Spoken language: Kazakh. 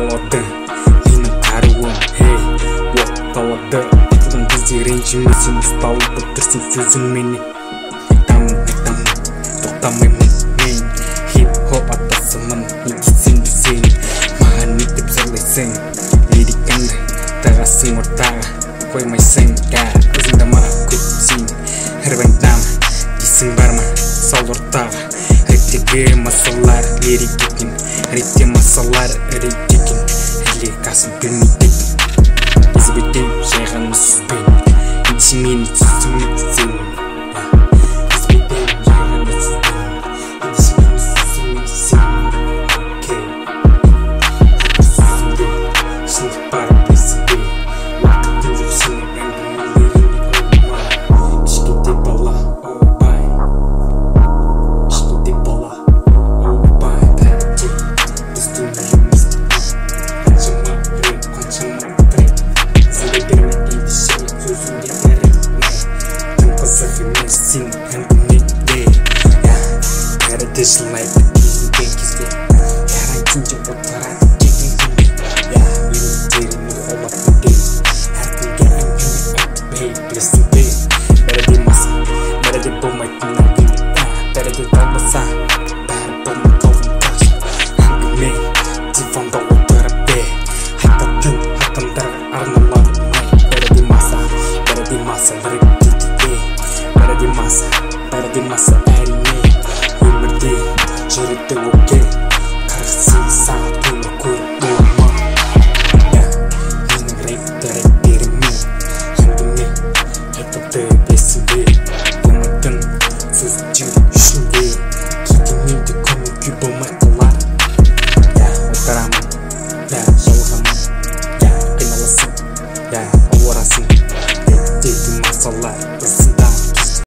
Oldu yine karıvım hey Ortalarda Etlen bizi rencimizin Ustalı bitirsin sözün beni Toktamаймын мен Hip-hop атасымын Некесін сен Маған етіп сөйлесең Лирикаңды тағасың ортаға Қоймайсың Өзіңді маған көтсең Әрбайдам дейсің бар ма Сол ортаға Реттегі масалар лирик екен Ретте масалар ірек екен Әлі қасын білмейді Ізбеден жай ғана сөзбен Ендеше мені түсіме түсең Sing and make day Gotta dish like the easy bankers Gotta ginger what I did we did it all of the day I can get you up to pay Bless the day Better be massa Better be boom my thing I'm in it Better be dog massa Better boom my golden cash I'm the man Divon the water a bear Hakatan Hakam dar arnalar Better be massa Better be massa әрине өмірде жүректі өпке қырықсың сағатыңды көріп болма менің рэптеріммен әңгіме айтыпты білесің бе болмайтын сөз жүрек ішінде кейде менде көңіл күй болмай қалар отырамын жалығамын қиналасың ауырасың реттегі масалар